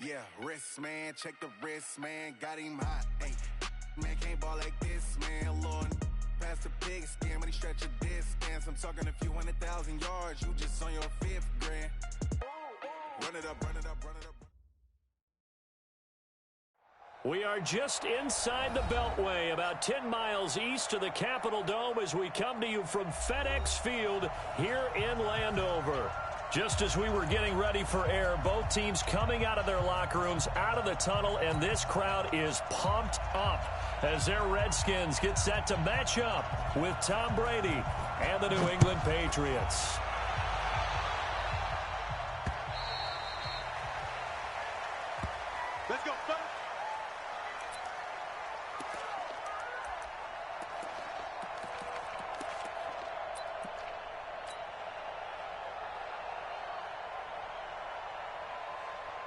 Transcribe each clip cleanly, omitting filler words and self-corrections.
Yeah, wrist, man, check the wrist, man, got him hot, ayy. Man, can't ball like this, man, Lord. Pass the pig skin when he stretch a distance. I'm talking a few 100,000 yards, you just on your 5th grand. Run it up, run it up, run it up. We are just inside the Beltway, about 10 miles east of the Capitol Dome as we come to you from FedEx Field here in Landover. Just as we were getting ready for air, both teams coming out of their locker rooms, out of the tunnel, and this crowd is pumped up as their Redskins get set to match up with Tom Brady and the New England Patriots. Let's go, son.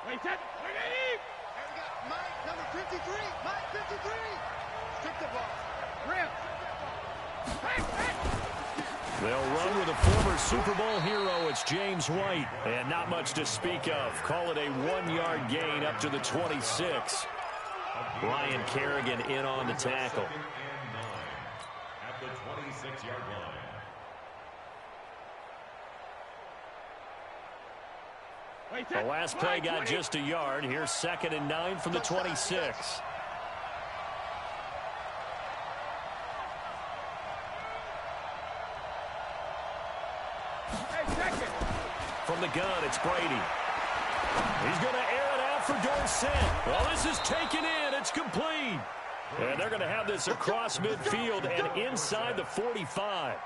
Wait, set. Wait, Eddie. And we got Mike, number 53. Mike, 53. Stick the ball. Rip. Hey, hey. They'll run with a former Super Bowl hero. It's James White. And not much to speak of. Call it a 1-yard gain up to the 26. Ryan Kerrigan in on the tackle. At the 26-yard line. The last play got just a yard. Here's 2nd and 9 from the 26. From the gun, it's Brady. He's going to air it out for Dorsett. Well, this is taken in. It's complete. And they're going to have this across midfield and inside the 45.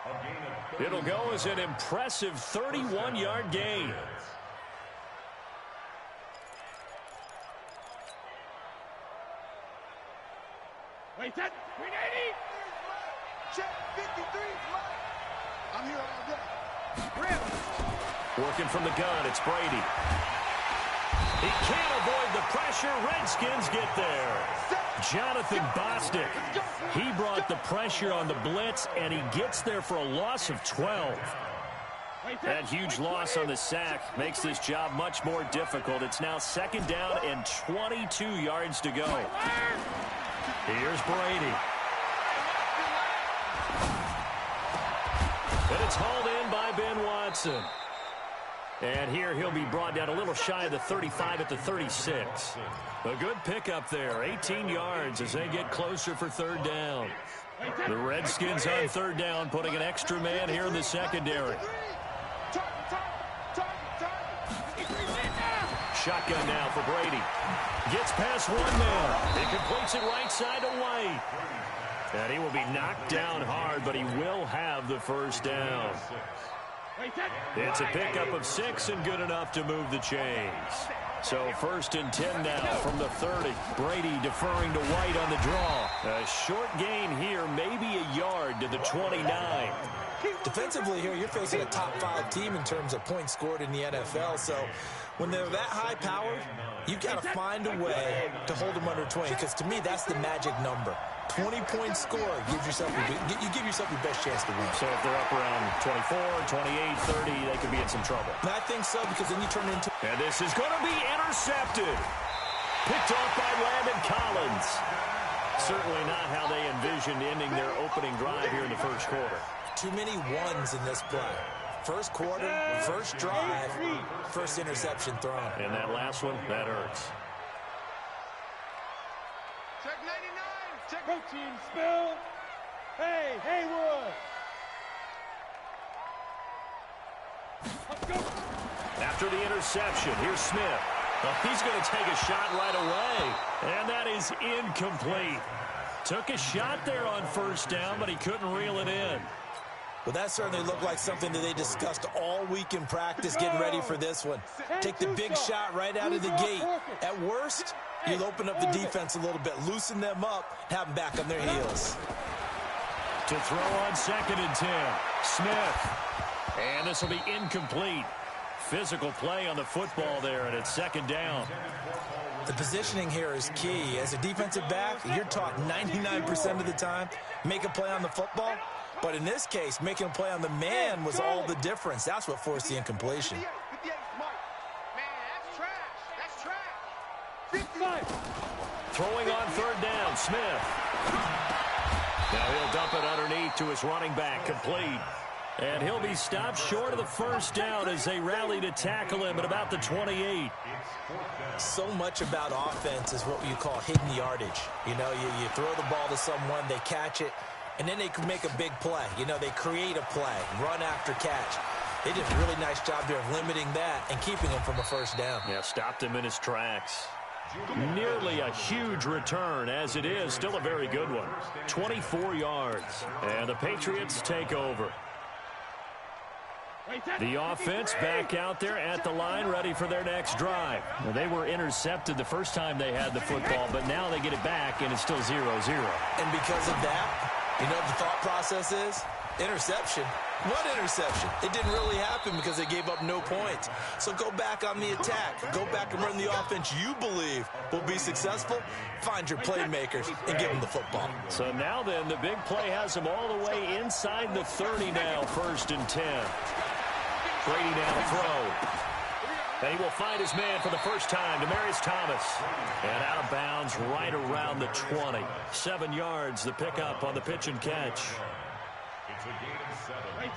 It'll go as an impressive 31-yard gain. Wait, set. Wait, Eddie. Check 53. I'm here all day. Rip. Working from the gun, it's Brady. He can't avoid the pressure. Redskins get there. Jonathan Bostic. He brought the pressure on the blitz, and he gets there for a loss of 12. That huge loss on the sack makes this job much more difficult. It's now 2nd down and 22 yards to go. Here's Brady. And it's hauled in by Ben Watson. And here he'll be brought down a little shy of the 35 at the 36. A good pickup there, 18 yards as they get closer for 3rd down. The Redskins on 3rd down, putting an extra man here in the secondary. Shotgun now for Brady. Gets past one man. He completes it right side to White. And he will be knocked down hard, but he will have the 1st down. It's a pickup of 6 and good enough to move the chains. So 1st and 10 now from the 30. Brady deferring to White on the draw. A short gain here, maybe a yard to the 29. Defensively here, you're facing a top 5 team in terms of points scored in the NFL. So when they're that high powered, you've got to find a way to hold them under 20. Because to me, that's the magic number. 20-point score gives yourself you give yourself your best chance to win. So if they're up around 24, 28, 30, they could be in some trouble. And I think so, because then you turn into... And this is going to be intercepted. Picked off by Landon Collins. Certainly not how they envisioned ending their opening drive here in the 1st quarter. Too many ones in this play. 1st quarter, 1st drive, 1st interception thrown. And that last one, that hurts. Check 99. Check. Protein spill. Hey, Haywood. Let's go. After the interception, here's Smith. Well, he's going to take a shot right away. And that is incomplete. Took a shot there on 1st down, but he couldn't reel it in. Well, that certainly looked like something that they discussed all week in practice, getting ready for this one. Take the big shot right out of the gate. At worst, you'll open up the defense a little bit, loosen them up, have them back on their heels. To throw on 2nd and 10, Smith. And this will be incomplete. Physical play on the football there, and it's 2nd down. The positioning here is key. As a defensive back, you're taught 99% of the time, make a play on the football. But in this case, making a play on the man was all the difference. That's what forced the incompletion. Man, that's trash. That's trash. Throwing on third down, Smith. Now he'll dump it underneath to his running back, complete. And he'll be stopped short of the first down as they rally to tackle him at about the 28. So much about offense is what you call hidden yardage. You know, you throw the ball to someone, they catch it, and then they can make a big play. You know, they create a play, run after catch. They did a really nice job there of limiting that and keeping him from a first down. Yeah, stopped him in his tracks. Nearly a huge return, as it is still a very good one. 24 yards, and the Patriots take over. The offense back out there at the line, ready for their next drive. Now, they were intercepted the first time they had the football, but now they get it back, and it's still 0-0. And because of that, you know what the thought process is? Interception. What interception? It didn't really happen because they gave up no points. So go back on the attack. Go back and run the offense you believe will be successful. Find your playmakers and give them the football. So now then, the big play has them all the way inside the 30 now, 1st and 10. Brady now to throw. And he will find his man for the first time, Demaryius Thomas. And out of bounds right around the 20. 7 yards, the pickup on the pitch and catch.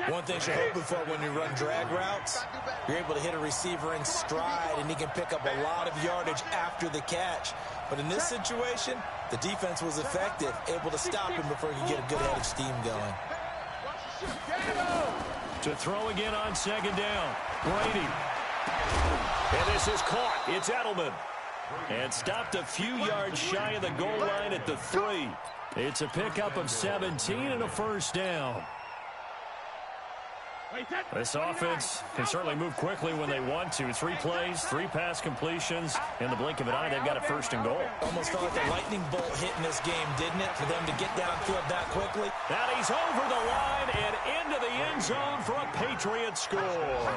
One thing you're hoping for when you run drag routes, you're able to hit a receiver in stride, and he can pick up a lot of yardage after the catch. But in this situation, the defense was effective, able to stop him before he could get a good head of steam going. To throw again on 2nd down, Brady. And this is caught. It's Edelman. And stopped a few yards shy of the goal line at the 3. It's a pickup of 17 and a first down. This offense can certainly move quickly when they want to. 3 plays, 3 pass completions. In the blink of an eye, they've got a 1st and goal. Almost felt like a lightning bolt hit in this game, didn't it? For them to get downfield that quickly. Now he's over the line and into the end zone for a Patriot score.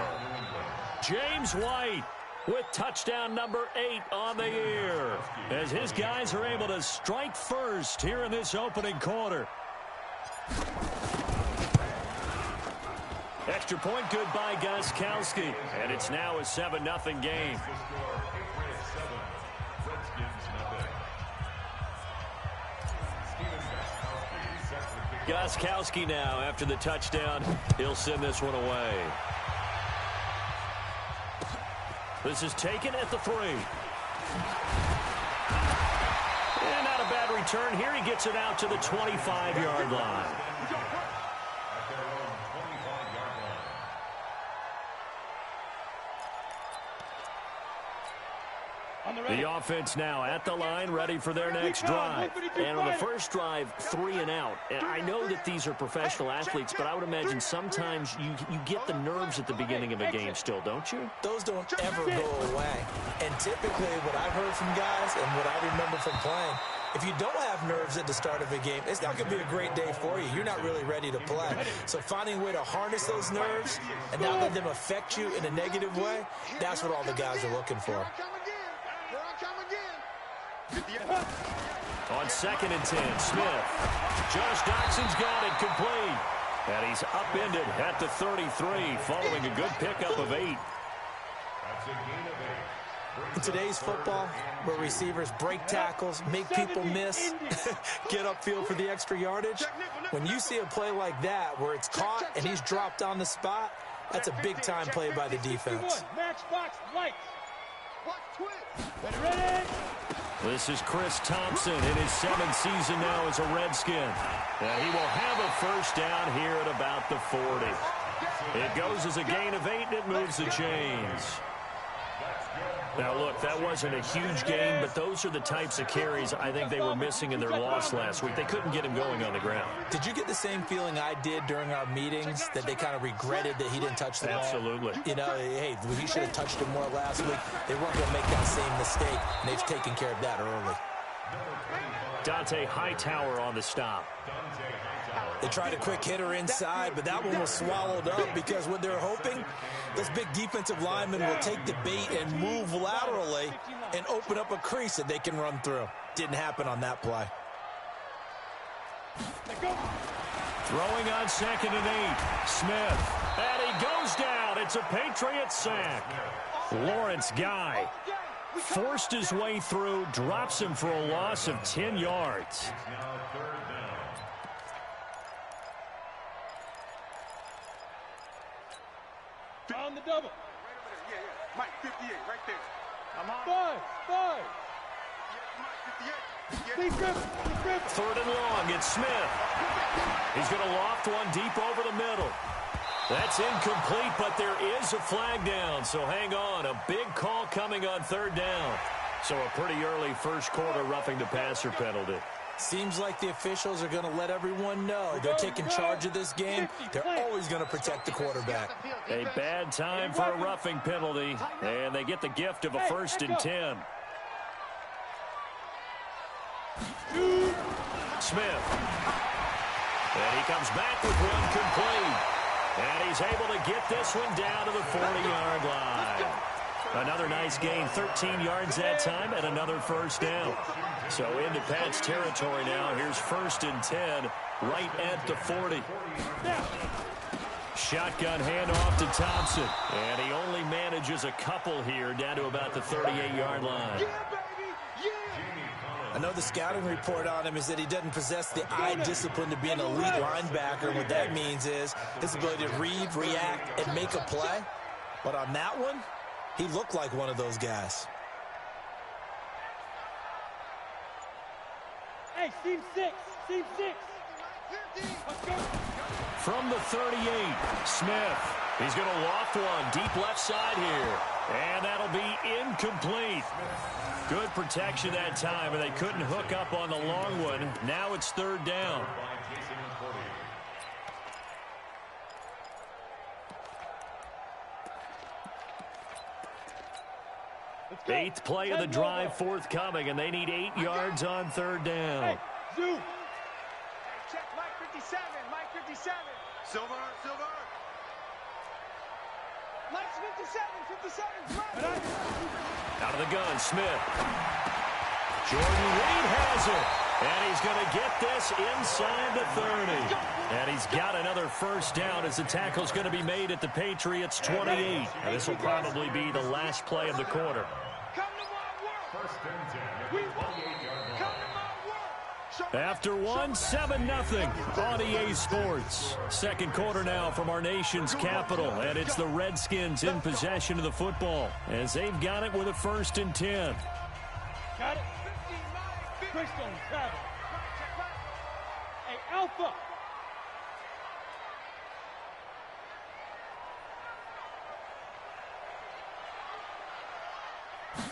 James White with touchdown number 8 on the year, as his guys are able to strike first here in this opening quarter. Extra point good by Gostkowski, and it's now a 7-0 game. Gostkowski now, after the touchdown, he'll send this one away. This is taken at the 3. And not a bad return here. He gets it out to the 25-yard line. The offense now at the line, ready for their next drive. And on the first drive, 3 and out. And I know that these are professional athletes, but I would imagine sometimes you get the nerves at the beginning of a game still, don't you? Those don't ever go away. And typically what I've heard from guys and what I remember from playing, if you don't have nerves at the start of a game, it's not going to be a great day for you. You're not really ready to play. So finding a way to harness those nerves and not let them affect you in a negative way, that's what all the guys are looking for. On 2nd and 10, Smith. Josh Doxson's got it complete. And he's upended at the 33 following a good pickup of 8. In today's football, where receivers break tackles, make people miss, get upfield for the extra yardage, when you see a play like that where it's caught and he's dropped on the spot, that's a big-time play by the defense. This is Chris Thompson in his 7th season now as a Redskin. And he will have a first down here at about the 40. It goes as a gain of 8, and it moves the chains. Now, look, that wasn't a huge gain, but those are the types of carries I think they were missing in their loss last week. They couldn't get him going on the ground. Did you get the same feeling I did during our meetings, that they kind of regretted that he didn't touch the ball? Absolutely. You know, hey, he should have touched it more last week. They weren't going to make that same mistake, and they've taken care of that early. Dante Hightower on the stop. They tried a quick hitter inside, but that one was swallowed up because what they're hoping, those big defensive linemen will take the bait and move laterally and open up a crease that they can run through. Didn't happen on that play. Throwing on 2nd and 8, Smith. And he goes down. It's a Patriot sack. Lawrence Guy Forced his way through, drops him for a loss of 10 yards. Now third down. On the double. Right over there. Yeah. Mike, 58, right there. I'm on. Five. Yeah, Mike, 58. Yeah. Third and long, it's Smith. He's going to loft one deep over the middle. That's incomplete, but there is a flag down, so hang on. A big call coming on third down. So a pretty early first quarter roughing the passer penalty. Seems like the officials are going to let everyone know they're taking charge of this game. They're always going to protect the quarterback. A bad time for a roughing penalty, and they get the gift of a 1st and 10. Smith. And he comes back with one complete. And he's able to get this one down to the 40-yard line. Another nice gain, 13 yards that time, and another first down. So into Pat's territory now. Here's 1st and 10, right at the 40. Shotgun handoff to Thompson. And he only manages a couple here, down to about the 38-yard line. I know the scouting report on him is that he doesn't possess the eye discipline to be an elite linebacker. What that means is his ability to read, react, and make a play. But on that one, he looked like one of those guys. Hey, team 6. Let's go. From the 38, Smith. He's going to loft one deep left side here. And that'll be incomplete. Good protection that time, and they couldn't hook up on the long one. Now it's third down. Eighth play of the drive forthcoming, and they need 8 yards on third down. Hey, zoom. Hey, check Mike 57. Mike 57. Silver. Mike's 57. Out of the gun, Smith. Jordan Reed has it. And he's going to get this inside the 30. And he's got another first down as the tackle's going to be made at the Patriots 28. And this will probably be the last play of the quarter. After one, 7-0 on EA Sports. Second quarter now from our nation's capital, and it's the Redskins in possession of the football as they've got it with a 1st and 10. Got it. Christian, grab it. Hey, Alpha.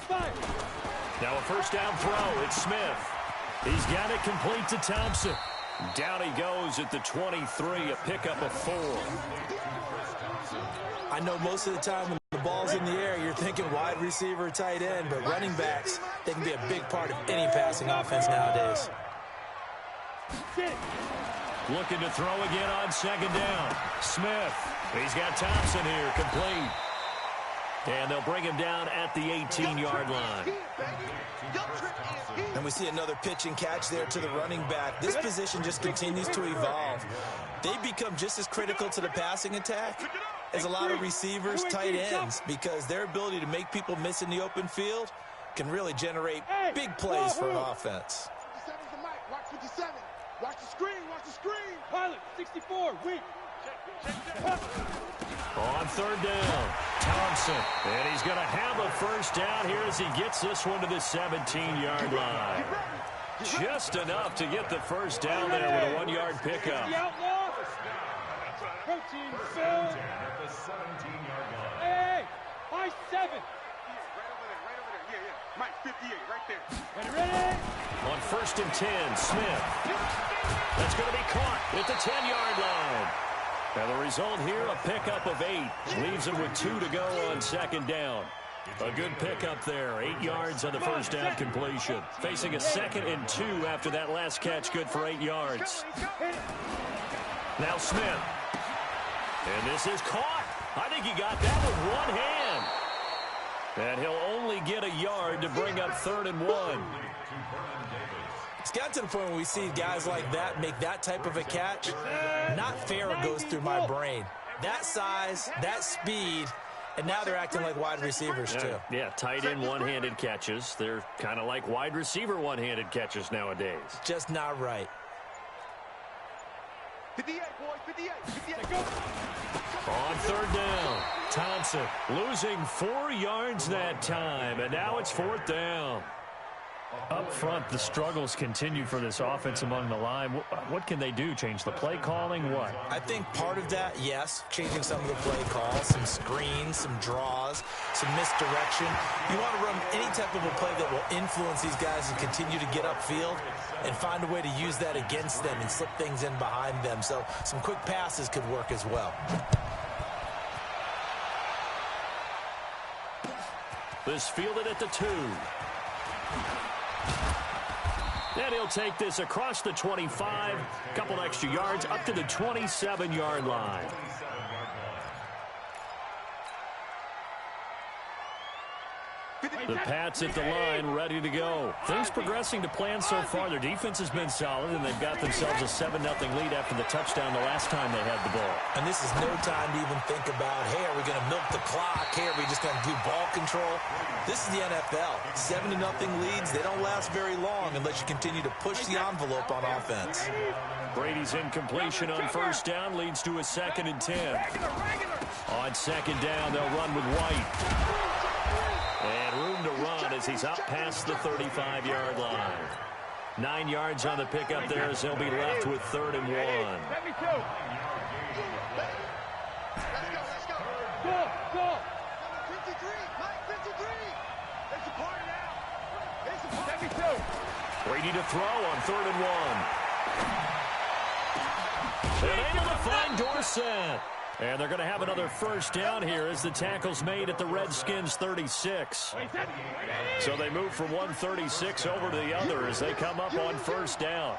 Five. Now a first down throw. It's Smith. He's got it complete to Thompson. Down he goes at the 23, a pickup of 4. I know most of the time when the ball's in the air, you're thinking wide receiver, tight end, but running backs, they can be a big part of any passing offense nowadays. Looking to throw again on second down. Smith. He's got Thompson here, complete. And they'll bring him down at the 18-yard line. And we see another pitch and catch there to the running back. This position just continues to evolve. They become just as critical to the passing attack as a lot of receivers, tight ends, because their ability to make people miss in the open field can really generate big plays for an offense. 57's the mic. Watch 57. Watch the screen. Pilot, 64, weak. On third down, Thompson. And he's going to have a first down here as he gets this one to the 17-yard line. Just enough to get the first down there with a 1-yard pickup. The outlaw. Protein, Phil. Hey, high 7. Right over there. Yeah. Mike 58, right there. Ready? On 1st and 10, Smith. That's going to be caught at the 10-yard line. And the result here, a pickup of 8. Leaves him with 2 to go on second down. A good pickup there. 8 yards on the first down completion. Facing a 2nd and 2 after that last catch, good for 8 yards. Now Smith. And this is caught. I think he got that with one hand. And he'll only get a yard to bring up 3rd and 1. It's got to the point where we see guys like that make that type of a catch. Not fair goes through my brain. That size, that speed, And now they're acting like wide receivers, too. Yeah, tight end one-handed catches. They're kind of like wide receiver one-handed catches nowadays. Just not right. 58, boys, 58, 58. On third down, Thompson losing 4 yards that time, and now it's fourth down. Up front, the struggles continue for this offense among the line. What can they do? Change the play calling? What? I think part of that, yes, changing some of the play calls, some screens, some draws, some misdirection. You want to run any type of a play that will influence these guys to continue to get upfield and find a way to use that against them and slip things in behind them. So some quick passes could work as well. This fielded at the 2. And he'll take this across the 25, couple extra yards up to the 27-yard line. The Pats at the line, ready to go. Things progressing to plan so far. Their defense has been solid, and they've got themselves a 7-0 lead after the touchdown the last time they had the ball. And this is no time to even think about, hey, are we going to milk the clock? Hey, are we just going to do ball control? This is the NFL. 7-0 leads, they don't last very long unless you continue to push the envelope on offense. Brady's incompletion on first down leads to a 2nd and 10. On second down, they'll run with White. And room to run as he's up past the 35-yard line. 9 yards on the pickup there as they'll be left with 3rd and 1. Let me go. Let's go. Go. 53, Mike, 53. It's a party now. It's a party. Let me go. Brady to throw on 3rd and 1. They're able to find Dorsett. And they're going to have another first down here as the tackle's made at the Redskins 36. So they move from 136 over to the other as they come up on first down.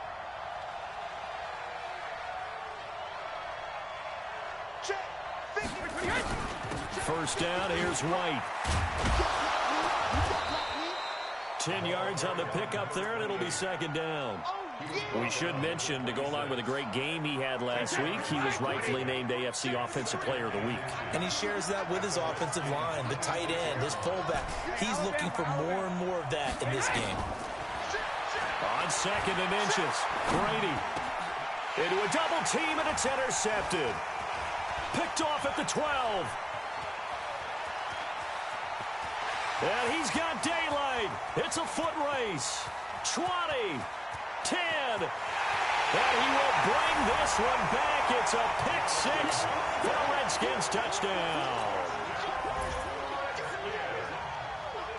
First down, here's White. 10 yards on the pickup there, and it'll be 2nd down. We should mention, to go along with a great game he had last week, he was rightfully named AFC Offensive Player of the Week. And he shares that with his offensive line, the tight end, his fullback. He's looking for more and more of that in this game. On 2nd and inches, Brady into a double team, and it's intercepted. Picked off at the 12. And he's got daylight. It's a foot race. 20. 10, and he will bring this one back. It's a pick-6 for a Redskins touchdown.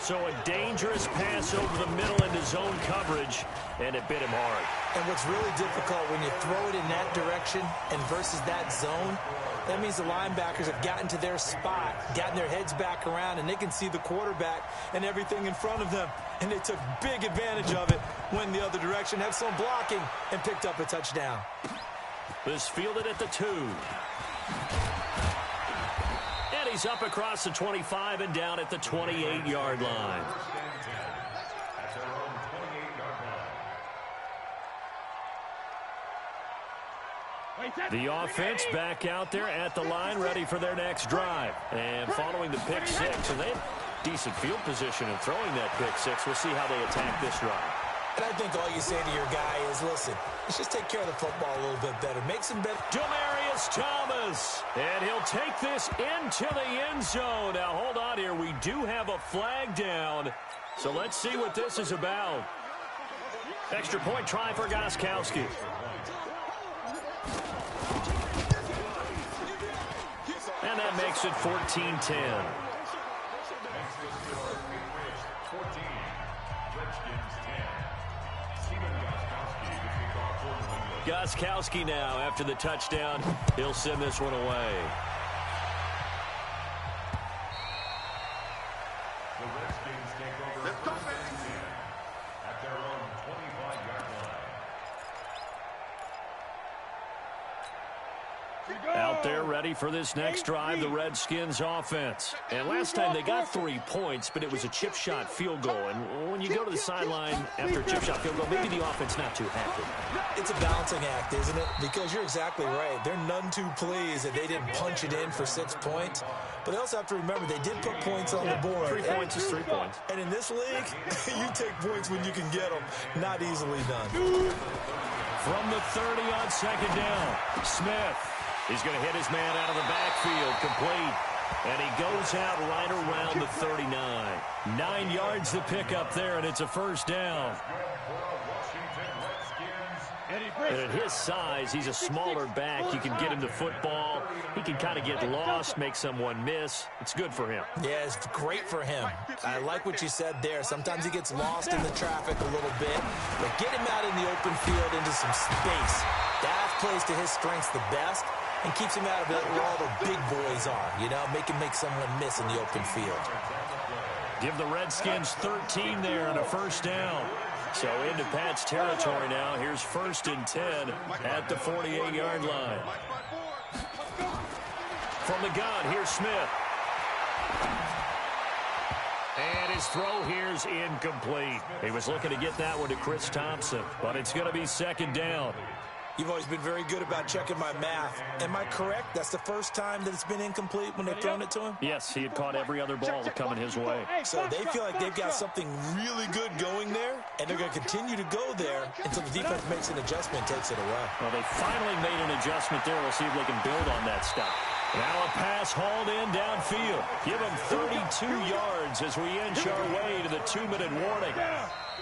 So a dangerous pass over the middle into zone coverage, and it bit him hard. And what's really difficult when you throw it in that direction and versus that zone, that means the linebackers have gotten to their spot, gotten their heads back around, and they can see the quarterback and everything in front of them. And they took big advantage of it, went the other direction, had some blocking, and picked up a touchdown. This fielded at the 2. And he's up across the 25 and down at the 28-yard line. The offense back out there at the line, ready for their next drive. And following the pick-6, and they have decent field position in throwing that pick-6. We'll see how they attack this drive. And I think all you say to your guy is, listen, let's just take care of the football a little bit better. Make some better. Demaryius Thomas, and he'll take this into the end zone. Now, hold on here. We do have a flag down, so let's see what this is about. Extra point try for Gostkowski. And that makes it 14-10. Gostkowski now, after the touchdown, he'll send this one away. The Redskins take over at their own 25-yard line. Out there ready for this next drive, the Redskins offense. And last time they got 3 points, but it was a chip shot field goal. And when you go to the sideline after a chip shot field goal, maybe the offense not too happy. It's a balancing act, isn't it? Because you're exactly right. They're none too pleased that they didn't punch it in for 6 points. But they also have to remember they did put points on the board. 3 points is 3 points. And in this league, you take points when you can get them. Not easily done. From the 30 on second down, Smith is going to hit his man out of the backfield, complete. And he goes out right around the 39. 9 yards to pick up there, and it's a first down. And at his size, he's a smaller back. You can get him the football. He can kind of get lost, make someone miss. It's good for him. Yeah, it's great for him. I like what you said there. Sometimes he gets lost in the traffic a little bit, but get him out in the open field into some space. That plays to his strengths the best and keeps him out of it where all the big boys are, you know, make him make someone miss in the open field. Give the Redskins 13 there and a first down. So into Pat's territory now. Here's 1st and 10 at the 48-yard line. From the gun, here's Smith. And his throw here's incomplete. He was looking to get that one to Chris Thompson, but it's going to be 2nd down. You've always been very good about checking my math. Am I correct? That's the first time that it's been incomplete when they've thrown it to him? Yes, he had caught every other ball coming his way. So they feel like they've got something really good going there, and they're going to continue to go there until the defense makes an adjustment and takes it away. Well, they finally made an adjustment there. We'll see if they can build on that stuff. Now a pass hauled in downfield. Give him 32 yards as we inch our way to the 2-minute warning.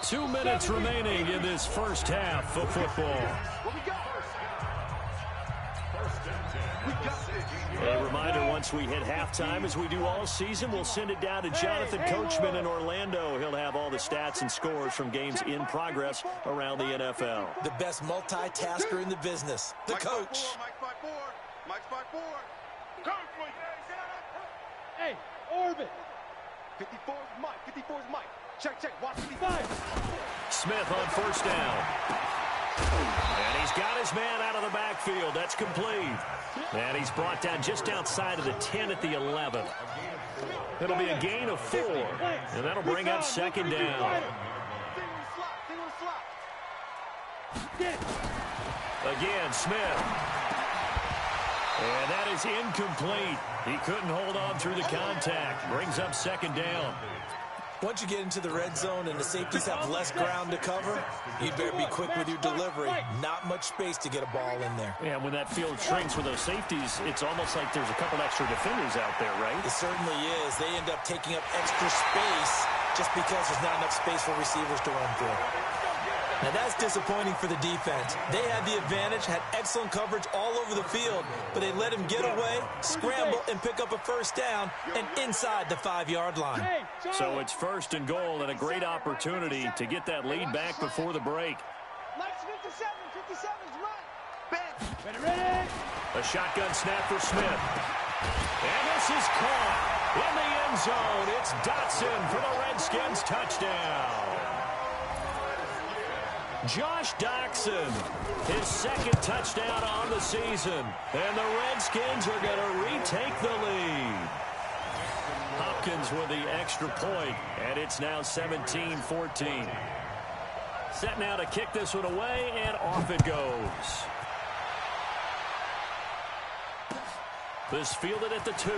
2 minutes remaining in this first half of football. A reminder, once we hit halftime, as we do all season, we'll send it down to Jonathan Coachman in Orlando. He'll have all the stats and scores from games in progress around the NFL. The best multitasker in the business, the coach. Mike's by 4. Hey, orbit. 54 is Mike. 54 is Mike. Check. Watch 55. Smith on first down. And he's got his man out of the backfield. That's complete. And he's brought down just outside of the 10 at the 11. It'll be a gain of 4. And that'll bring up 2nd down. Again, Smith. And that is incomplete. He couldn't hold on through the contact. Brings up 2nd down. Once you get into the red zone and the safeties have less ground to cover, you better be quick with your delivery. Not much space to get a ball in there. Yeah, when that field shrinks with those safeties, it's almost like there's a couple extra defenders out there, right? It certainly is. They end up taking up extra space just because there's not enough space for receivers to run through. Now that's disappointing for the defense. They had the advantage, had excellent coverage all over the field, but they let him get away, scramble, and pick up a first down, and inside the 5-yard line. So it's 1st and goal and a great opportunity to get that lead back before the break. Mike's 57. 57's Mike. Ready. A shotgun snap for Smith. And this is caught in the end zone. It's Dotson for the Redskins touchdown. Josh Doxson, his 2nd touchdown on the season. And the Redskins are going to retake the lead. Hopkins with the extra point, and it's now 17-14. Set now to kick this one away, and off it goes. This fielded at the 2.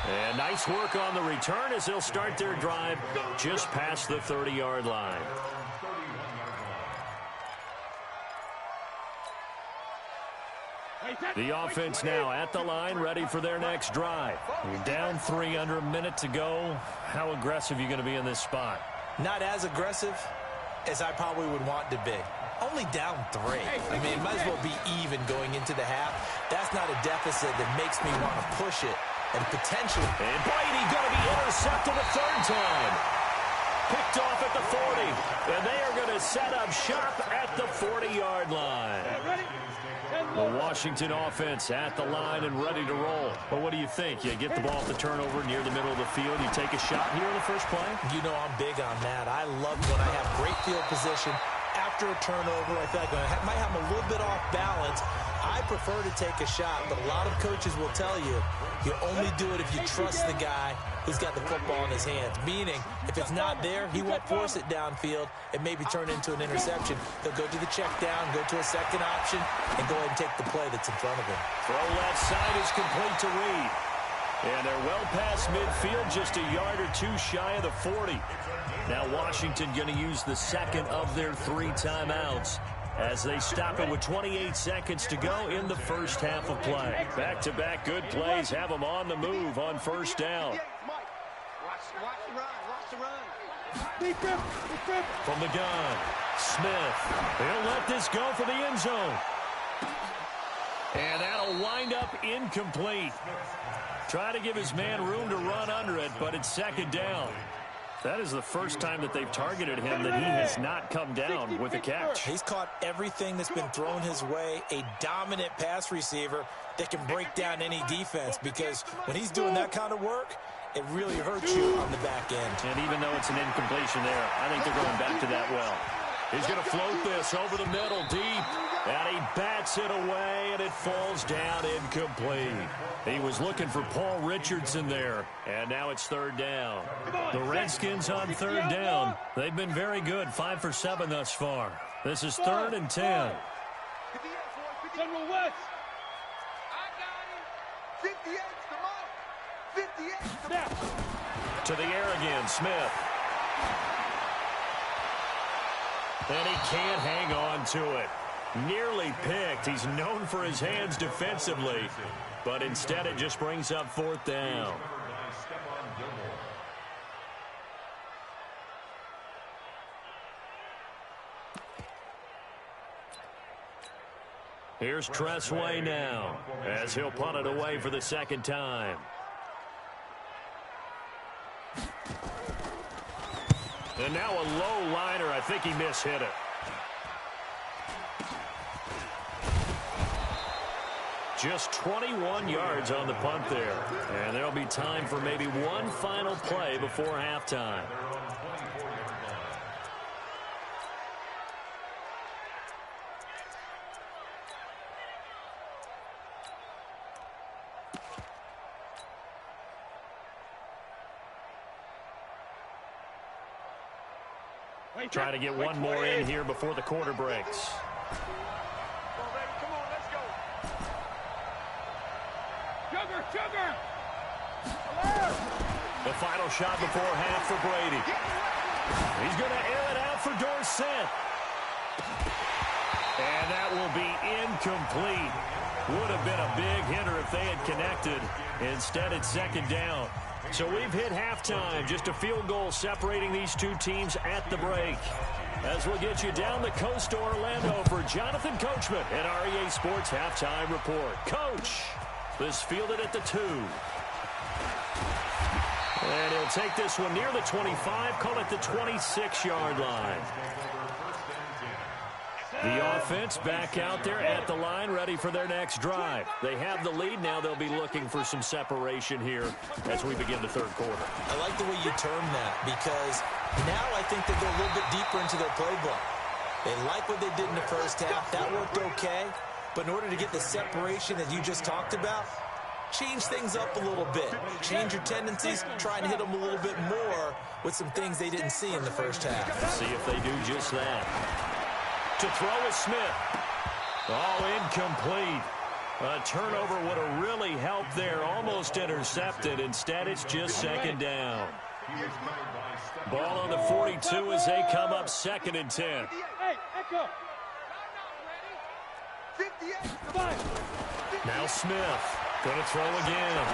And nice work on the return as they'll start their drive just past the 30-yard line. The offense now at the line, ready for their next drive. You're down 3 under a minute to go. How aggressive are you going to be in this spot? Not as aggressive as I probably would want to be. Only down 3. I mean, it might as well be even going into the half. That's not a deficit that makes me want to push it. And potentially. And Brady going to be intercepted a 3rd time. Picked off at the 40. And they are going to set up shop at the 40-yard line. The Washington offense at the line and ready to roll. But what do you think? You get the ball off the turnover near the middle of the field. You take a shot here in the first play? You know I'm big on that. I love when I have great field position. After a turnover, I feel like I might have a little bit off balance. I I prefer to take a shot, but a lot of coaches will tell you only do it if you trust the guy who's got the football in his hands. Meaning, if it's not there, he won't force it downfield and maybe turn into an interception. He'll go to the check down, go to a second option, and go ahead and take the play that's in front of him. Throw left side is complete to Reed. And they're well past midfield, just a yard or two shy of the 40. Now Washington going to use the second of their 3 timeouts as they stop it with 28 seconds to go in the first half of play. Back-to-back good plays have them on the move on first down. Watch the run. From the gun, Smith. He'll let this go for the end zone. And that'll wind up incomplete. Try to give his man room to run under it, but it's second down. That is the first time that they've targeted him that he has not come down with a catch. He's caught everything that's been thrown his way, a dominant pass receiver that can break down any defense, because when he's doing that kind of work, it really hurts you on the back end. And even though it's an incompletion there, I think they're going back to that well. He's going to float this over the middle deep, and he bats it away, and it falls down incomplete. He was looking for Paul Richardson there, and now it's third down. The Redskins on third down. They've been very good, 5 for 7 thus far. This is 3rd and 10. General West. I got him. 58, come on. 58, To the air again, Smith. And he can't hang on to it. Nearly picked. He's known for his hands defensively, but instead it just brings up 4th down. Here's Tressway now as he'll punt it away for the second time. And now a low liner. I think he mishit it. Just 21 yards on the punt there. And there'll be time for maybe one final play before halftime. Try to get one more in here before the quarter breaks. Come on, let's go. Sugar. The final shot before half for Brady. He's going to air it out for Dorsett. And that will be incomplete. Would have been a big hitter if they had connected. Instead, it's second down. So we've hit halftime. Just a field goal separating these two teams at the break. As we'll get you down the coast to Orlando for Jonathan Coachman at REA Sports Halftime Report. Coach, this fielded at the 2. And he'll take this one near the 25, call it the 26-yard line. The offense back out there at the line, ready for their next drive. They have the lead. Now they'll be looking for some separation here as we begin the third quarter. I like the way you term that, because now I think they go a little bit deeper into their playbook. They like what they did in the first half. That worked okay. But in order to get the separation that you just talked about, change things up a little bit. Change your tendencies, try and hit them a little bit more with some things they didn't see in the first half. See if they do just that. To throw is Smith. Oh, incomplete. A turnover would have really helped there. Almost intercepted. Instead, it's just second down. Ball on the 42 as they come up 2nd and 10. Hey, Echo. Now Smith. Going to throw again.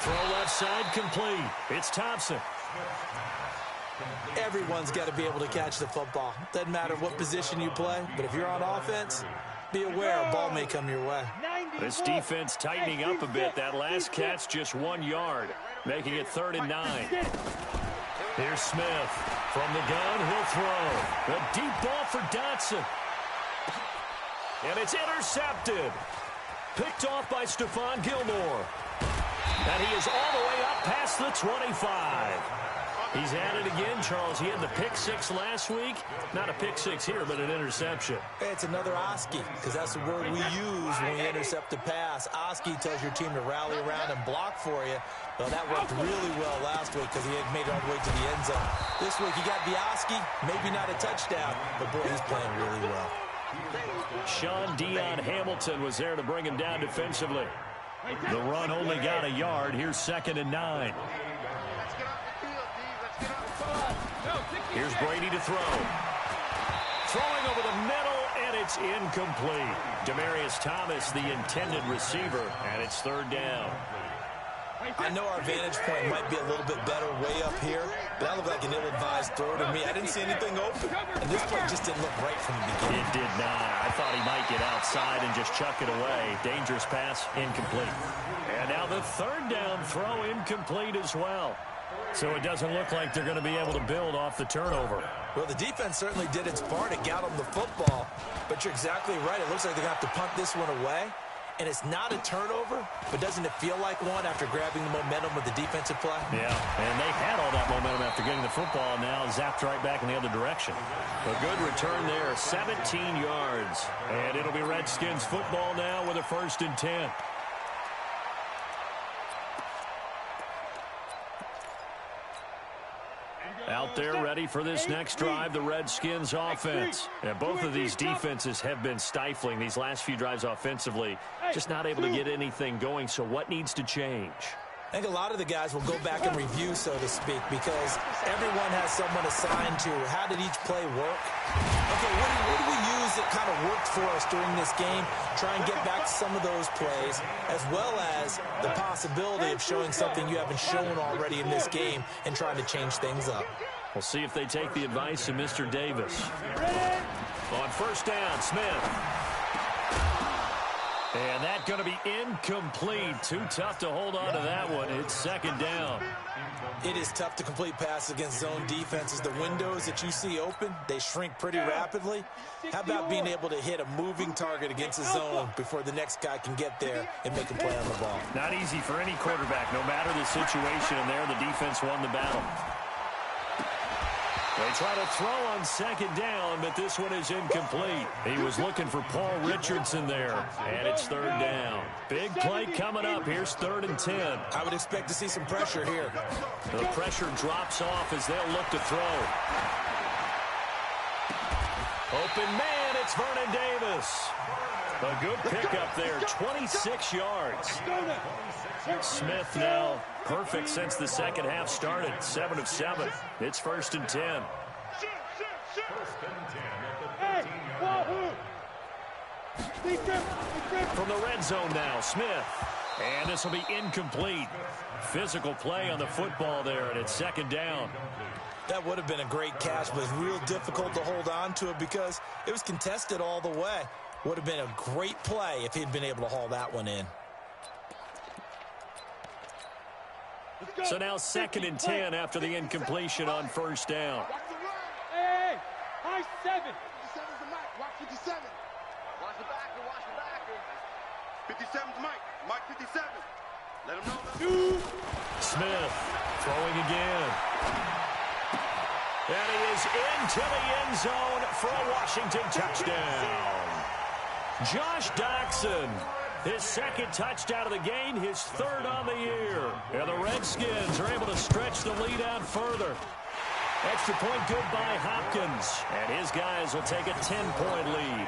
Throw left side complete. It's Thompson. Everyone's got to be able to catch the football. Doesn't matter what position you play, but if you're on offense, be aware a ball may come your way. This defense tightening up a bit. That last catch just 1 yard, making it 3rd and 9. Here's Smith. From the gun, he'll throw. A deep ball for Dotson. And it's intercepted. Picked off by Stephon Gilmore. And he is all the way up past the 25. He's at it again, Charles. He had the pick six last week. Not a pick six here, but an interception. It's another Oski, because that's the word we use when we intercept the pass. Oski tells your team to rally around and block for you. Well, that worked really well last week because he had made it all the way to the end zone. This week he got the Oski, maybe not a touchdown, but boy, he's playing really well. Sean Dion Hamilton was there to bring him down defensively. The run only got a yard. Here's 2nd and 9. Here's Brady to throw. Throwing over the middle, and it's incomplete. Demaryius Thomas, the intended receiver, and it's 3rd down. I know our vantage point might be a little bit better way up here, but that looked like an ill-advised throw to me. I didn't see anything open, and this play just didn't look right from the beginning. It did not. I thought he might get outside and just chuck it away. Dangerous pass, incomplete. And now the 3rd down throw, incomplete as well. So it doesn't look like they're going to be able to build off the turnover. Well, the defense certainly did its part to get them the football, but you're exactly right. It looks like they're going to have to punt this one away. And it's not a turnover, but doesn't it feel like one after grabbing the momentum with the defensive play? Yeah, and they had all that momentum after getting the football, now zapped right back in the other direction. A good return there, 17 yards. And it'll be Redskins football now with a 1st and 10. Out there ready for this next drive, the Redskins offense. And both of these defenses have been stifling these last few drives offensively. Just not able to get anything going, so what needs to change? I think a lot of the guys will go back and review, so to speak, because everyone has someone assigned to how did each play work. Okay, what do we use that kind of worked for us during this game? Try and get back to some of those plays, as well as the possibility of showing something you haven't shown already in this game and trying to change things up. We'll see if they take the advice of Mr. Davis. On 1st down, Smith. And that's going to be incomplete. Too tough to hold on to that one. It's 2nd down. It is tough to complete passes against zone defenses. The windows that you see open, they shrink pretty rapidly. How about being able to hit a moving target against a zone before the next guy can get there and make a play on the ball? Not easy for any quarterback. No matter the situation, and there the defense won the battle. They try to throw on 2nd down, but this one is incomplete. He was looking for Paul Richardson there, and it's 3rd down. Big play coming up. Here's 3rd and 10. I would expect to see some pressure here. The pressure drops off as they'll look to throw. Open man, it's Vernon Davis. A good pickup there, 26 yards. Smith now perfect since the 2nd half started, 7 of 7. It's 1st and 10. From the red zone now, Smith. And this will be incomplete. Physical play on the football there, and it's 2nd down. That would have been a great catch, but it's real difficult to hold on to it because it was contested all the way. Would have been a great play if he'd been able to haul that one in. So now 2nd and 10 after the incompletion on 1st down. Hey, high 7. 57's the Mike. Watch 57. Watch the backer. Watch the backer. 57's Mike. Mike 57. Let him know. Smith throwing again. And he is into the end zone for a Washington touchdown. Josh Doctson, his 2nd touchdown of the game, his 3rd on the year. And the Redskins are able to stretch the lead out further. Extra point good by Hopkins. And his guys will take a 10-point lead.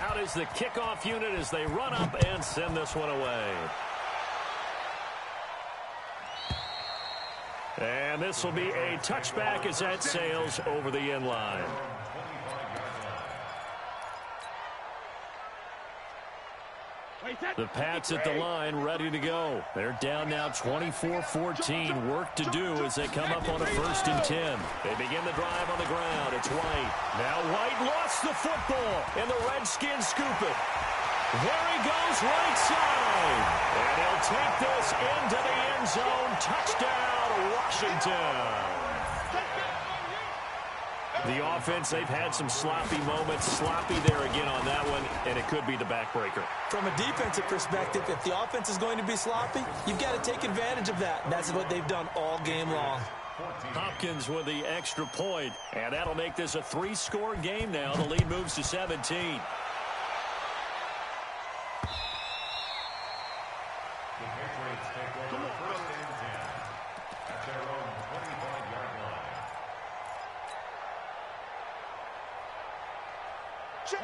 Out is the kickoff unit as they run up and send this one away. And this will be a touchback as that sails over the end line. The Pats at the line ready to go. They're down now 24-14. Work to do as they come up on a 1st and 10. They begin the drive on the ground. It's White. Now White lost the football, and the Redskins scoop it. There he goes, right side. And he'll take this into the end zone. Touchdown, Washington. The offense, they've had some sloppy moments. Sloppy there again on that one, and it could be the backbreaker. From a defensive perspective, if the offense is going to be sloppy, you've got to take advantage of that, and that's what they've done all game long. Hopkins with the extra point, and that'll make this a 3-score game now. The lead moves to 17.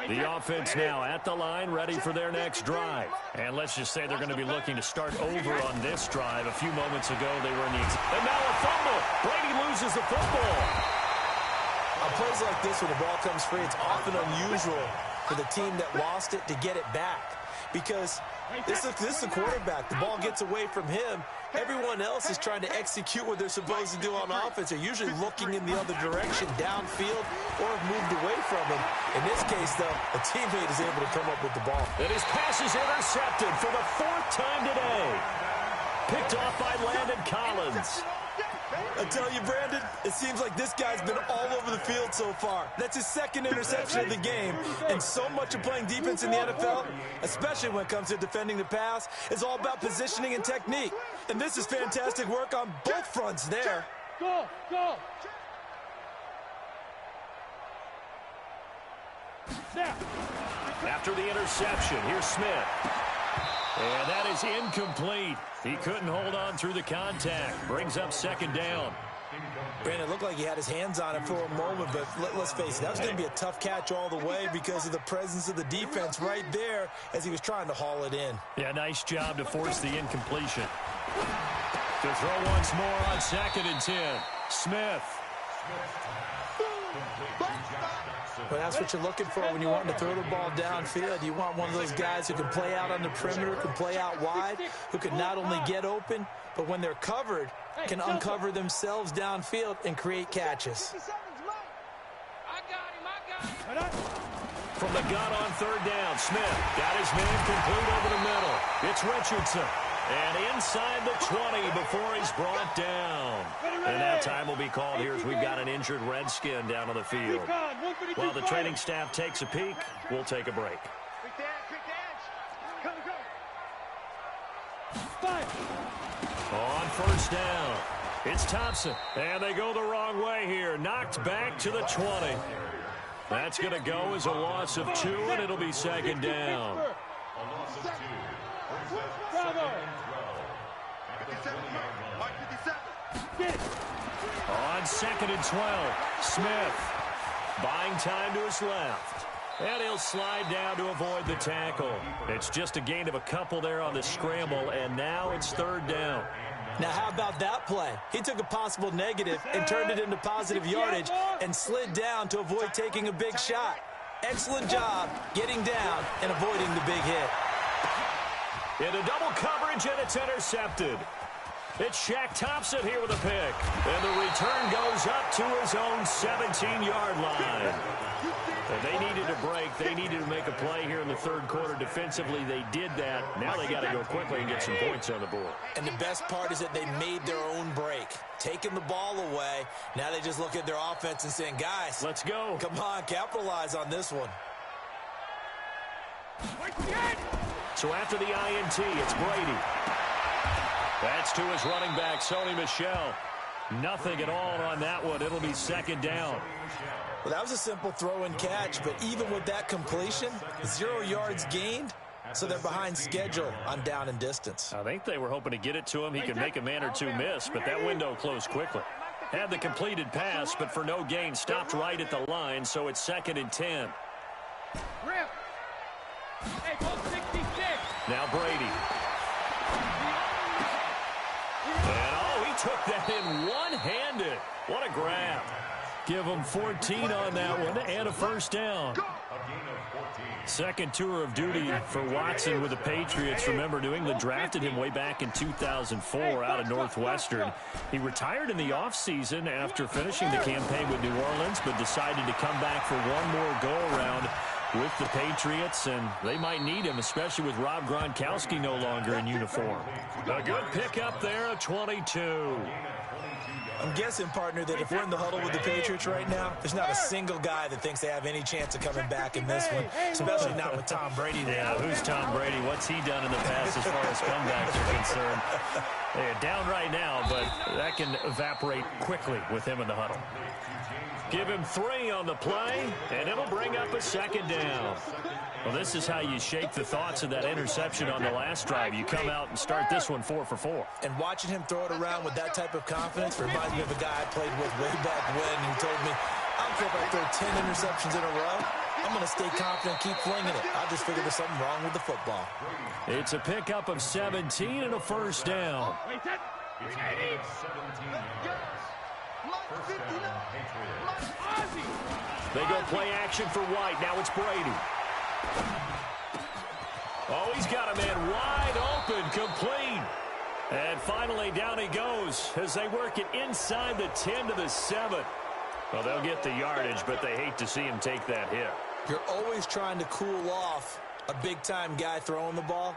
The offense now at the line, ready for their next drive. And let's just say they're going to be looking to start over on this drive. A few moments ago, they were in the... And now a fumble. Brady loses the football. On plays like this, when the ball comes free, it's often unusual for the team that lost it to get it back. Because this is the quarterback. The ball gets away from him. Everyone else is trying to execute what they're supposed to do on offense. They're usually looking in the other direction, downfield, or have moved away from him. In this case, though, a teammate is able to come up with the ball. And his pass is intercepted for the 4th time today. Picked off by Landon Collins. I tell you, Brandon, it seems like this guy's been all over the field so far. That's his 2nd interception of the game. And so much of playing defense in the NFL, especially when it comes to defending the pass, is all about positioning and technique. And this is fantastic work on both fronts there. Go, go. Snap. After the interception, here's Smith. And that is incomplete. He couldn't hold on through the contact. Brings up 2nd down. Brandon, it looked like he had his hands on it for a moment, but let's face it, that was going to be a tough catch all the way because of the presence of the defense right there as he was trying to haul it in. Yeah, nice job to force the incompletion. To throw once more on 2nd and 10. Smith. Well, that's what you're looking for when you're wanting to throw the ball downfield. You want one of those guys who can play out on the perimeter, can play out wide, who can not only get open, but when they're covered, can uncover themselves downfield and create catches. From the gun on 3rd down, Smith got his man complete over the middle. It's Richardson. And inside the 20 before he's brought down. And now time will be called here as we've got an injured Redskin down on the field. While the training staff takes a peek, we'll take a break. On 1st down, it's Thompson. And they go the wrong way here. Knocked back to the 20. That's going to go as a loss of 2, and it'll be 2nd down. Bravo. On 2nd and 12, Smith buying time to his left. And he'll slide down to avoid the tackle. It's just a gain of a couple there on the scramble, and now it's 3rd down. Now, how about that play? He took a possible negative and turned it into positive yardage and slid down to avoid taking a big shot. Excellent job getting down and avoiding the big hit. Into double coverage, and it's intercepted. It's Shaq Thompson here with a pick. And the return goes up to his own 17-yard line. And they needed a break. They needed to make a play here in the 3rd quarter. Defensively, they did that. Now they got to go quickly and get some points on the board. And the best part is that they made their own break. Taking the ball away. Now they just look at their offense and saying, guys, let's go. Come on, capitalize on this one. So after the INT, it's Brady. That's to his running back, Sony Michel. Nothing at all on that one. It'll be 2nd down. Well, that was a simple throw and catch, but even with that completion, 0 yards gained, so they're behind schedule on down and distance. I think they were hoping to get it to him. He could make a man or two miss, but that window closed quickly. Had the completed pass, but for no gain, stopped right at the line, so it's 2nd and 10. Now Brady. And he took that in one-handed. What a grab. Give him 14 on that one and a 1st down. 2nd tour of duty for Watson with the Patriots. Remember, New England drafted him way back in 2004 out of Northwestern. He retired in the offseason after finishing the campaign with New Orleans, but decided to come back for one more go-around with the Patriots, and they might need him, especially with Rob Gronkowski no longer in uniform. A good pickup there, a 22. I'm guessing, partner, that if we're in the huddle with the Patriots right now, there's not a single guy that thinks they have any chance of coming back in this one, especially not with Tom Brady there. Yeah, who's Tom Brady? What's he done in the past as far as comebacks are concerned? They're down right now, but that can evaporate quickly with him in the huddle. Give him 3 on the play, and it'll bring up a second down. Well, this is how you shake the thoughts of that interception on the last drive. You come out and start this one 4 for 4. And watching him throw it around with that type of confidence reminds me of a guy I played with way back when who told me, I don't care if I throw 10 interceptions in a row. I'm going to stay confident and keep flinging it. I just figured there's something wrong with the football. It's a pickup of 17 and a first down. They go play action for White. Now it's Brady. Oh, he's got a man wide open, complete. And finally, down he goes as they work it inside the 10 to the 7. Well, they'll get the yardage, but they hate to see him take that hit. You're always trying to cool off a big-time guy throwing the ball,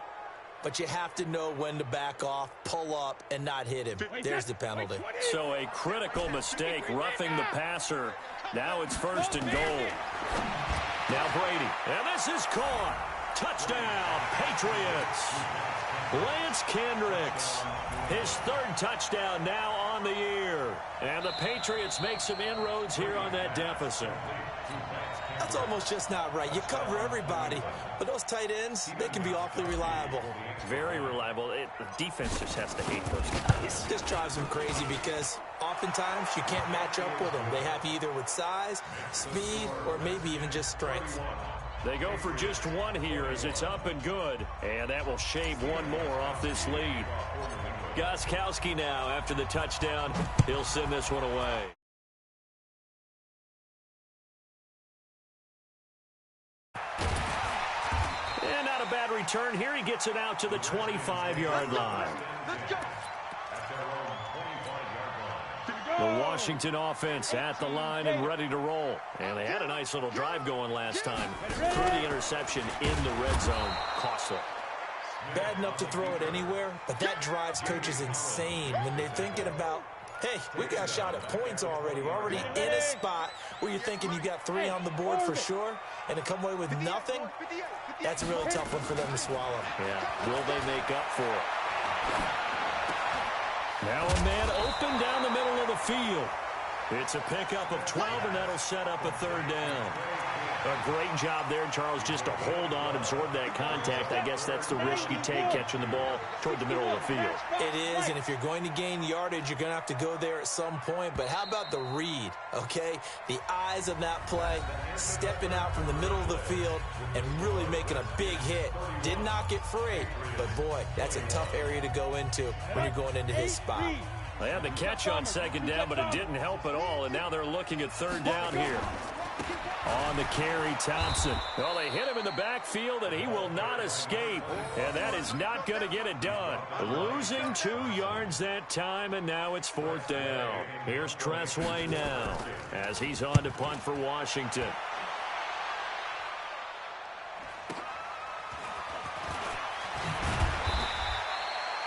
but you have to know when to back off, pull up, and not hit him. There's the penalty. So a critical mistake, roughing the passer. Now it's 1st and goal. Now Brady, and this is caught. Touchdown, Patriots. Lance Kendricks, his 3rd touchdown now on the year. And the Patriots make some inroads here on that deficit. That's almost just not right. You cover everybody, but those tight ends, they can be awfully reliable. Very reliable. The defense just has to hate those guys. This drives them crazy because oftentimes you can't match up with them. They have either with size, speed, or maybe even just strength. They go for just 1 here as it's up and good, and that will shave 1 more off this lead. Gostkowski now after the touchdown. He'll send this one away. And not a bad return here. He gets it out to the 25-yard line. The Washington offense at the line and ready to roll. And they had a nice little drive going last time. Threw the interception in the red zone. Costly. Bad enough to throw it anywhere, but that drives coaches insane when they're thinking about, hey, we got a shot at points already. We're already in a spot where you're thinking you got 3 on the board for sure, and to come away with nothing, that's a really tough one for them to swallow. Yeah, will they make up for it? Now a man open down the middle of the field. It's a pickup of 12, and that'll set up a 3rd down. A great job there, Charles, just to hold on, absorb that contact. I guess that's the risk you take catching the ball toward the middle of the field. It is, and if you're going to gain yardage, you're going to have to go there at some point. But how about the read, okay? The eyes of that play, stepping out from the middle of the field and really making a big hit. Didn't knock it free, but boy, that's a tough area to go into when you're going into his spot. They had the catch on 2nd down, but it didn't help at all, and now they're looking at 3rd down here. On the carry, Thompson. Well, they hit him in the backfield, and he will not escape. And that is not going to get it done. Losing 2 yards that time, and now it's 4th down. Here's Tressway now as he's on to punt for Washington.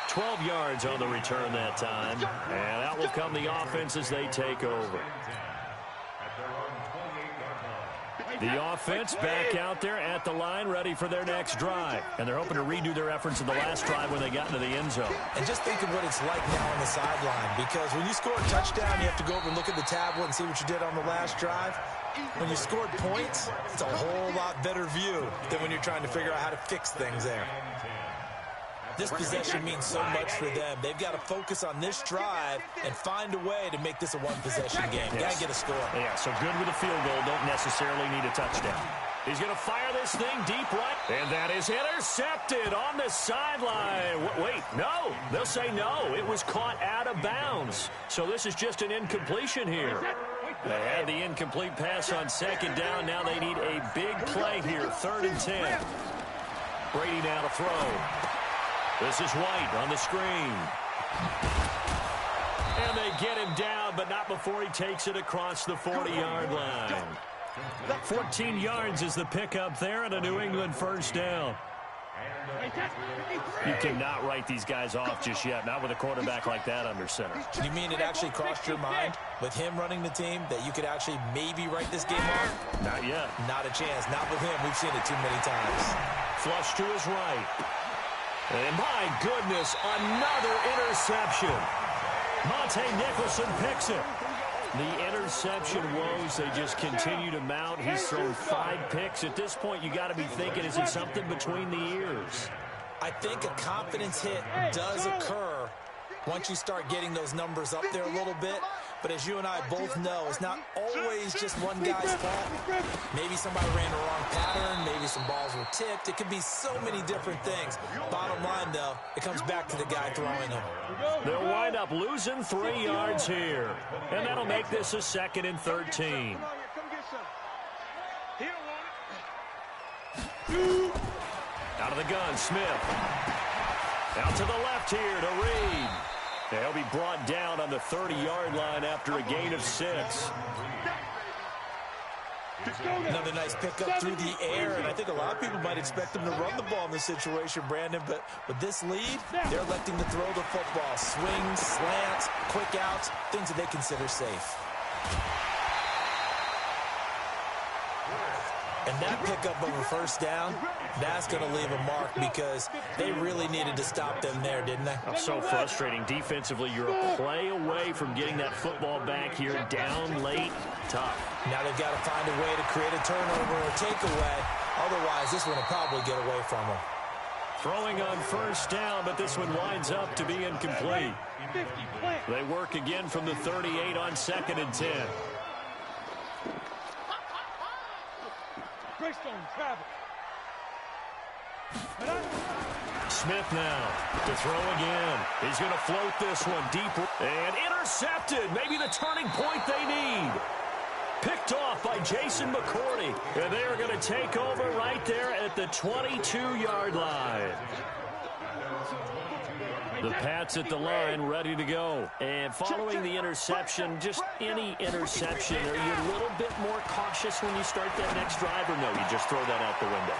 $12 yards on the return that time. And out will come the offense as they take over. The offense back out there at the line, ready for their next drive. And they're hoping to redo their efforts in the last drive when they got into the end zone. And just think of what it's like now on the sideline, because when you score a touchdown, you have to go over and look at the tablet and see what you did on the last drive. When you scored points, it's a whole lot better view than when you're trying to figure out how to fix things there. This possession means so much for them. They've got to focus on this drive and find a way to make this a one-possession game. Yes. Got to get a score. Yeah, so good with a field goal. Don't necessarily need a touchdown. He's going to fire this thing deep right. And that is intercepted on the sideline. Wait, no. They'll say no. It was caught out of bounds. So this is just an incompletion here. They had the incomplete pass on 2nd down. Now they need a big play here. 3rd and 10. Brady now to throw. This is White on the screen. And they get him down, but not before he takes it across the 40-yard line. 14 yards is the pickup there, and a New England 1st down. You cannot write these guys off just yet, not with a quarterback like that under center. You mean it actually crossed your mind with him running the team that you could actually maybe write this game off? Not yet. Not a chance. Not with him. We've seen it too many times. Flush to his right. And my goodness, another interception. Monte Nicholson picks it. The interception woes, they just continue to mount. He's thrown 5 picks. At this point, you got to be thinking, is it something between the ears? I think a confidence hit does occur once you start getting those numbers up there a little bit. But as you and I both know, it's not always just one guy's fault. Maybe somebody ran the wrong pattern. Maybe some balls were tipped. It could be so many different things. Bottom line, though, it comes back to the guy throwing them. They'll wind up losing 3 yards here. And that'll make this a 2nd and 13. Out of the gun, Smith. Out to the left here to Reed. They'll be brought down on the 30-yard line after a gain of 6. Another nice pickup through the air, and I think a lot of people might expect them to run the ball in this situation, Brandon, but with this lead, they're electing to throw the football. Swings, slants, quick outs, things that they consider safe. And that pickup of a first down, that's going to leave a mark because they really needed to stop them there, didn't they? So frustrating. Defensively, you're a play away from getting that football back here down late. Tough. Now they've got to find a way to create a turnover or takeaway. Otherwise, this one will probably get away from them. Throwing on first down, but this one winds up to be incomplete. They work again from the 38 on 2nd and 10. Smith now to throw again. He's going to float this one deep and intercepted. Maybe the turning point they need. Picked off by Jason McCourty. And they are going to take over right there at the 22-yard line. The Pats at the line, ready to go. And following the interception, just any interception, are you a little bit more cautious when you start that next drive, or no, you just throw that out the window?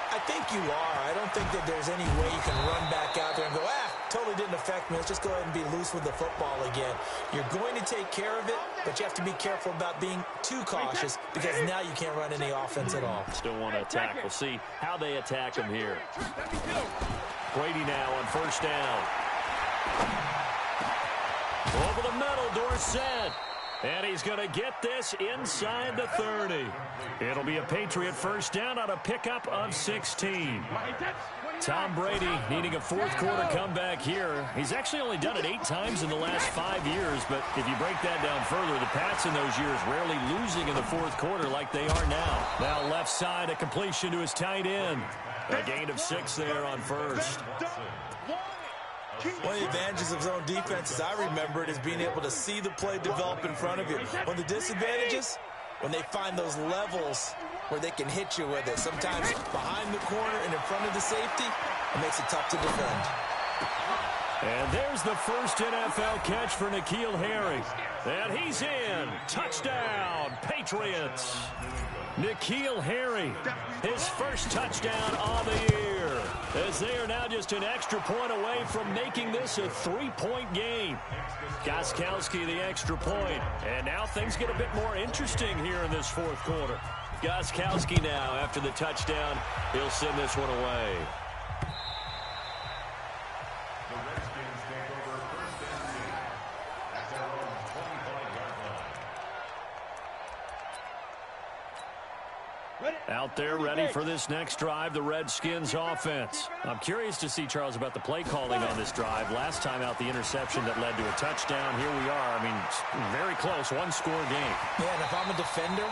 I think you are. I don't think that there's any way you can run back out there and go, totally didn't affect me. Let's just go ahead and be loose with the football again. You're going to take care of it, but you have to be careful about being too cautious because now you can't run any offense at all. Still want to attack. We'll see how they attack him here. Brady now on first down. Over the middle, Dorsett. And he's going to get this inside the 30. It'll be a Patriot first down on a pickup of 16. Tom Brady needing a fourth-quarter comeback here. He's actually only done it 8 times in the last 5 years, but if you break that down further, the Pats in those years rarely losing in the fourth quarter like they are now. Now left side, a completion to his tight end. A gain of 6 there on first. One of the advantages of zone defense, as I remember it, is being able to see the play develop in front of you. One of the disadvantages, when they find those levels where they can hit you with it. Sometimes behind the corner and in front of the safety, it makes it tough to defend. And there's the first NFL catch for N'Keal Harry. And he's in. Touchdown, Patriots. N'Keal Harry, his first touchdown on the year, as they are now just an extra point away from making this a 3-point game. Gostkowski the extra point, and now things get a bit more interesting here in this fourth quarter. Gostkowski now, after the touchdown, he'll send this one away. The Redskins take over first and 10 at their own 25-yard line. Out there ready for this next drive, the Redskins offense. I'm curious to see, Charles, about the play calling on this drive. Last time out, the interception that led to a touchdown. Here we are. I mean, very close, one-score game. Yeah, and if I'm a defender,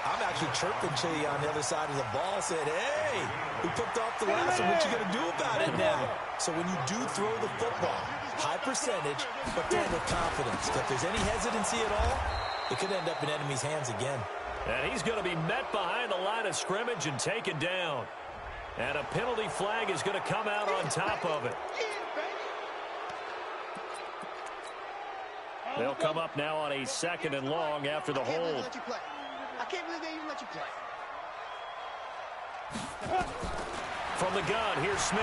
I'm actually chirping to you on the other side of the ball, saying, hey, we picked off the last one. What you going to do about it now? So when you do throw the football, high percentage, but do it with confidence. If there's any hesitancy at all, it could end up in enemy's hands again. And he's going to be met behind the line of scrimmage and taken down. And a penalty flag is going to come out on top of it. They'll come up now on a 2nd and long after the hold. I can't believe they even let you play. From the gun, here's Smith.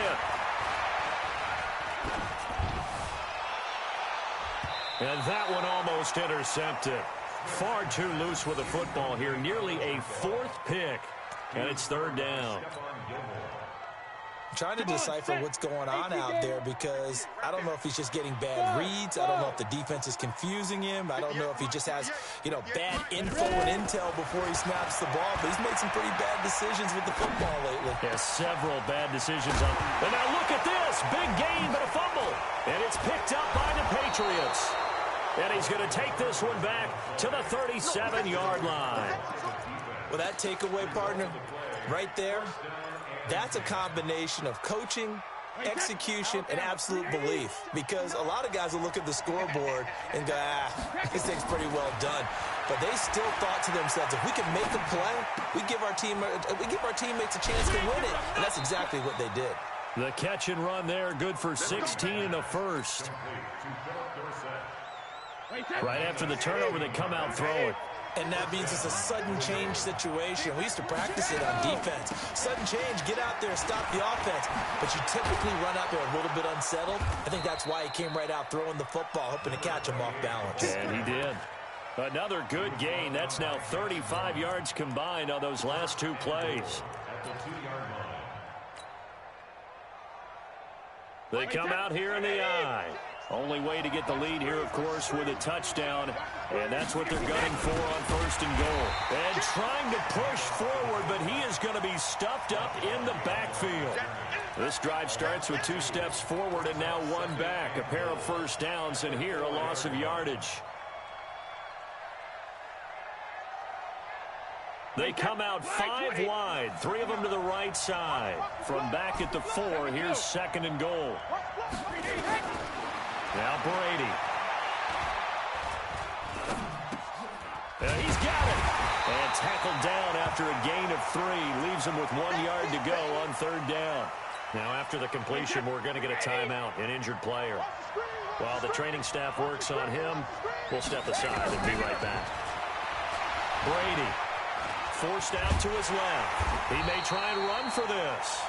And that one almost intercepted. Far too loose with the football here. Nearly a fourth pick. And it's third down. Trying to decipher what's going on out there because I don't know if he's just getting bad reads. I don't know if the defense is confusing him. I don't know if he just has, bad info and intel before he snaps the ball. But he's made some pretty bad decisions with the football lately. Yeah, several bad decisions on. And now look at this. Big gain, but a fumble. And it's picked up by the Patriots. And he's going to take this one back to the 37-yard line. Well, that takeaway, partner, right there, that's a combination of coaching, execution, and absolute belief. Because a lot of guys will look at the scoreboard and go, this thing's pretty well done. But they still thought to themselves, if we can make a play, we give our teammates a chance to win it. And that's exactly what they did. The catch and run there, good for 16 and a first. Right after the turnover, they come out throwing. And that means it's a sudden change situation. We used to practice it on defense. Sudden change, get out there, stop the offense. But you typically run out there a little bit unsettled. I think that's why he came right out throwing the football, hoping to catch him off balance. And he did. Another good gain. That's now 35 yards combined on those last two plays. They come out here in the eye. Only way to get the lead here, of course, with a touchdown. And that's what they're gunning for on first and goal. And trying to push forward, but he is going to be stuffed up in the backfield. This drive starts with 2 steps forward and now 1 back. A pair of first downs, and here a loss of yardage. They come out 5 wide, 3 of them to the right side. From back at the 4, here's second and goal. Now Brady. He's got it. And tackled down after a gain of 3. Leaves him with 1 yard to go on third down. Now after the completion, we're going to get a timeout, an injured player. While the training staff works on him, we'll step aside and be right back. Brady. Forced out to his left. He may try and run for this.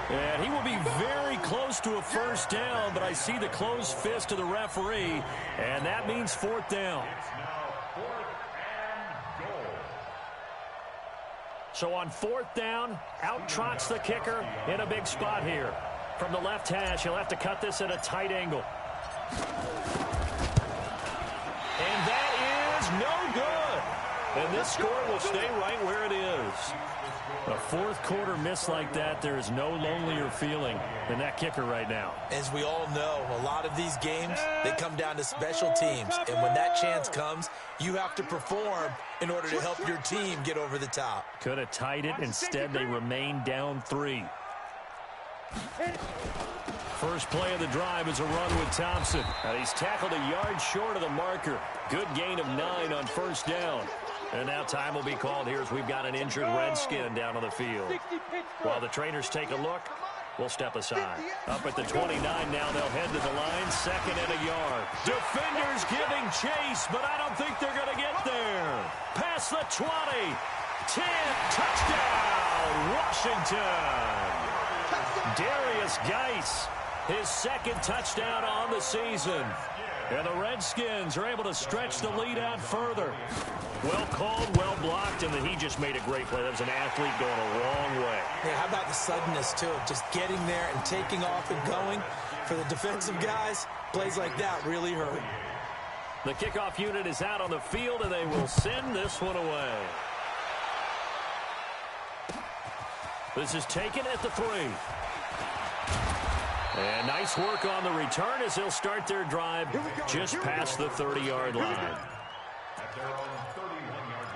And he will be very close to a first down, but I see the closed fist of the referee, and that means 4th down. So on 4th down, out trots the kicker in a big spot here. From the left hash, he'll have to cut this at a tight angle. And that is no good. And this score will stay right where it is. A fourth quarter miss like that, there is no lonelier feeling than that kicker right now. As we all know, a lot of these games, they come down to special teams. And when that chance comes, you have to perform in order to help your team get over the top. Could have tied it. Instead, they remain down 3. First play of the drive is a run with Thompson. He's tackled a yard short of the marker. Good gain of 9 on first down. And now time will be called here as we've got an injured Redskin down on the field. While the trainers take a look, we'll step aside. Up at the 29 now, they'll head to the line, 2nd and a yard. Defenders giving chase, but I don't think they're going to get there. Past the 20. 10, touchdown, Washington. Darius Geis, his 2nd touchdown on the season. And the Redskins are able to stretch the lead out further. Well called, well blocked, and then he just made a great play. That was an athlete going a long way. Yeah, how about the suddenness, too? Just getting there and taking off and going. For the defensive guys, plays like that really hurt. The kickoff unit is out on the field, and they will send this one away. This is taken at the 3. And nice work on the return as they'll start their drive just past the 30-yard line. At their own 31-yard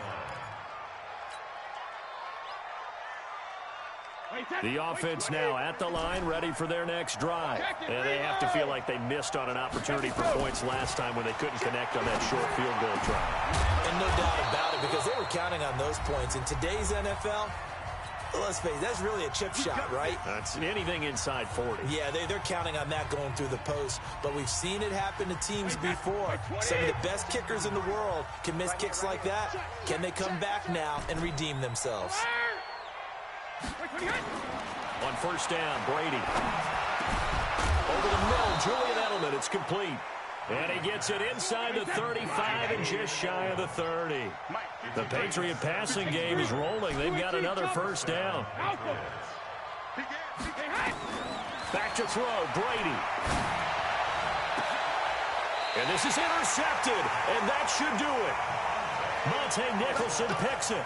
line. The offense now at the line, ready for their next drive. And they have to feel like they missed on an opportunity for points last time when they couldn't connect on that short field goal try. And no doubt about it, because they were counting on those points. In today's NFL, let's face it, that's really a chip shot, right? That's anything inside 40. Yeah, they're counting on that going through the post. But we've seen it happen to teams before. Some of the best kickers in the world can miss kicks like that. Can they come back now and redeem themselves? On first down, Brady. Over the middle, Julian Edelman. It's complete. And he gets it inside the 35 and just shy of the 30. The Patriot passing game is rolling. They've got another first down. Back to throw, Brady. And this is intercepted, and that should do it. Monte Nicholson picks it.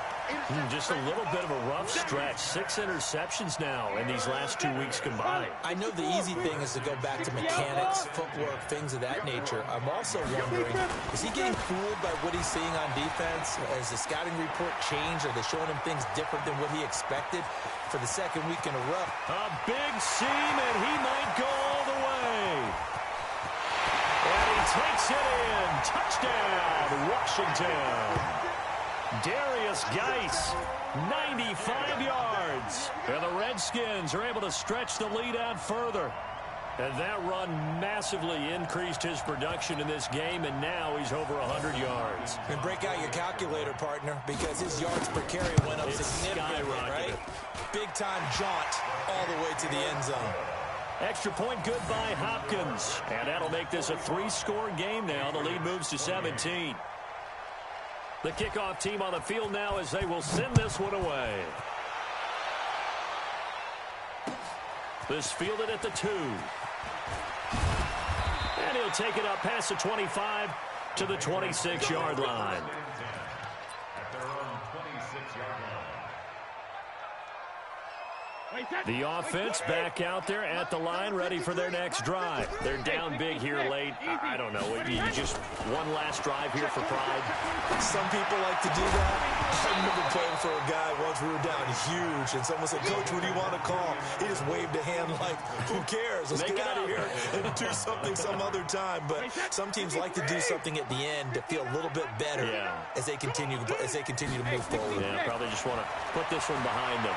Just a little bit of a rough stretch. 6 interceptions now in these last 2 weeks combined. I know the easy thing is to go back to mechanics, footwork, things of that nature. I'm also wondering, is he getting fooled by what he's seeing on defense? Has the scouting report changed? Are they showing him things different than what he expected for the second week in a row? A big seam, and he might go all the way. And he takes it in. Touchdown, Washington. Darius Geis, 95 yards. And the Redskins are able to stretch the lead out further. And that run massively increased his production in this game, and now he's over 100 yards. And break out your calculator, partner, because his yards per carry went up significantly, right? Big-time jaunt all the way to the end zone. Extra point good by Hopkins. And that'll make this a 3-score game now. The lead moves to 17. The kickoff team on the field now as they will send this one away. This fielded at the 2. And he'll take it up past the 25 to the 26-yard line. At their own 26-yard line. The offense back out there at the line, ready for their next drive. They're down big here late. I don't know. You just one last drive here for pride. Some people like to do that. I remember playing for a guy once. We were down huge, and someone said, "Coach, what do you want to call?" He just waved a hand like, "Who cares? Let's get out of here and do something some other time." But some teams like to do something at the end to feel a little bit better as they continue to move forward. Yeah, probably just want to put this one behind them.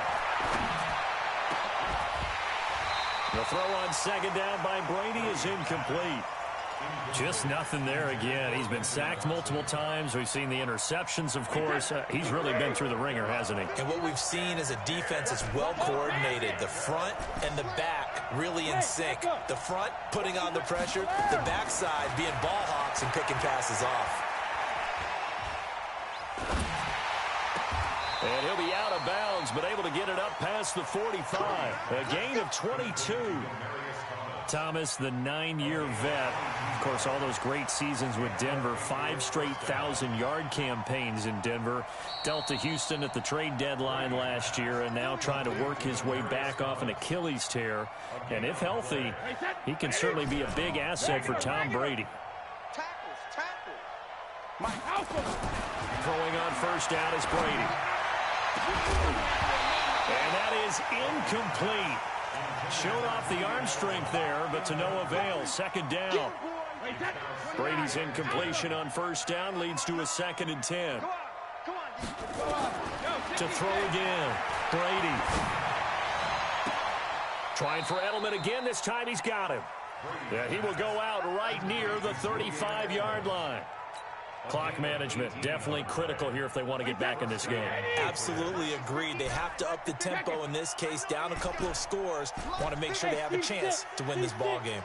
The throw on second down by Brady is incomplete. Just nothing there again. He's been sacked multiple times. We've seen the interceptions, of course. He's really been through the ringer, hasn't he? And what we've seen is a defense that's well coordinated. The front and the back really in sync. The front putting on the pressure. The backside being ball hawks and picking passes off. And he'll be out of bounds, but able to get it up past the 45. A gain of 22. Thomas, the 9-year vet. Of course, all those great seasons with Denver. 5 straight 1,000-yard campaigns in Denver. Dealt to Houston at the trade deadline last year, and now trying to work his way back off an Achilles tear. And if healthy, he can certainly be a big asset for Tom Brady. Throwing on first down is Brady. And that is incomplete. Showed off the arm strength there, but to no avail. Second down. Brady's incompletion on first down leads to a 2nd and 10. To throw again. Brady. Trying for Edelman again. This time he's got him. Yeah, he will go out right near the 35-yard line. Clock management definitely critical here if they want to get back in this game. Absolutely agreed. They have to up the tempo in this case, down a couple of scores. Want to make sure they have a chance to win this ball game.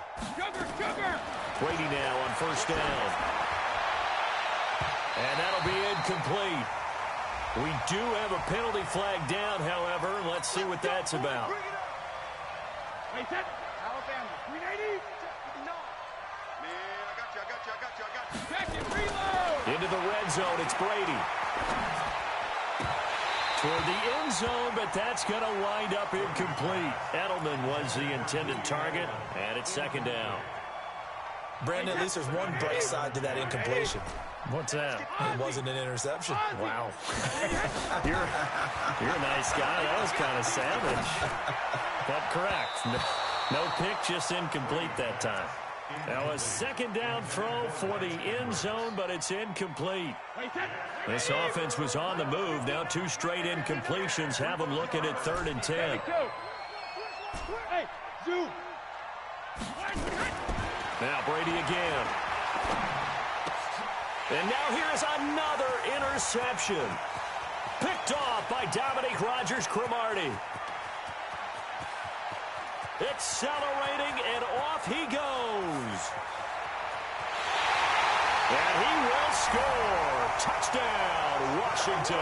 Brady now on first down. And that'll be incomplete. We do have a penalty flag down, however. Let's see what that's about. Alabama, 380. No. Man, I got you. Back and reload. Into the red zone, it's Brady. Toward the end zone, but that's going to wind up incomplete. Edelman was the intended target, and it's second down. Brandon, at least there's one bright side to that incompletion. What's that? It wasn't an interception. Wow. You're a nice guy. That was kind of savage. But correct. No pick, just incomplete that time. Now a second down throw for the end zone, but it's incomplete. This offense was on the move. Now 2 straight incompletions have them looking at 3rd and 10. Now Brady again. And now here's another interception. Picked off by Dominique Rodgers-Cromartie. accelerating, and off he goes. And he will score. Touchdown, Washington.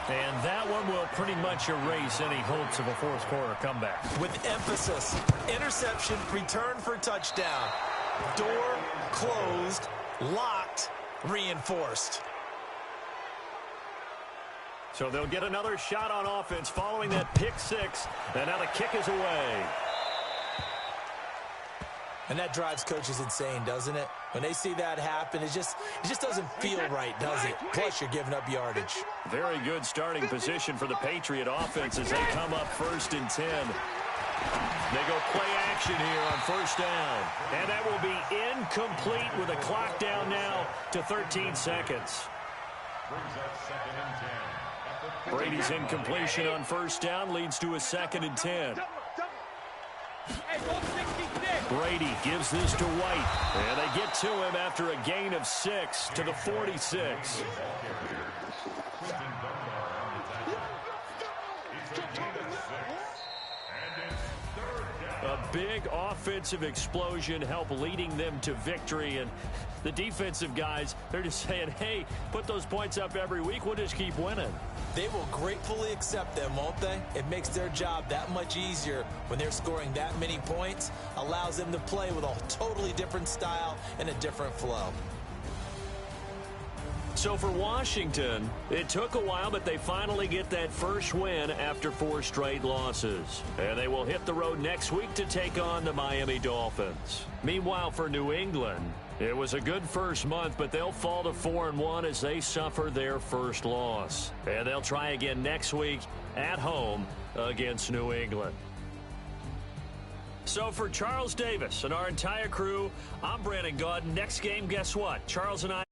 And that one will pretty much erase any hopes of a fourth quarter comeback. With emphasis, interception, return for touchdown. Door closed, locked, reinforced. So they'll get another shot on offense following that pick six. And now the kick is away. And that drives coaches insane, doesn't it? When they see that happen, it just doesn't feel right, does it? Plus, you're giving up yardage. Very good starting position for the Patriot offense as they come up 1st and 10. They go play action here on 1st down. And that will be incomplete with a clock down now to 13 seconds. Brady's incompletion on 1st down leads to a 2nd and 10. Brady gives this to White, and they get to him after a gain of 6 to the 46. A big offensive explosion helped leading them to victory, and the defensive guys, they're just saying, hey, put those points up every week, we'll just keep winning. They will gratefully accept them, won't they? It makes their job that much easier when they're scoring that many points, allows them to play with a totally different style and a different flow. So for Washington, it took a while, but they finally get that first win after 4 straight losses. And they will hit the road next week to take on the Miami Dolphins. Meanwhile, for New England, it was a good first month, but they'll fall to 4-1 as they suffer their first loss. And they'll try again next week at home against New England. So for Charles Davis and our entire crew, I'm Brandon Gaudin. Next game, guess what? Charles and I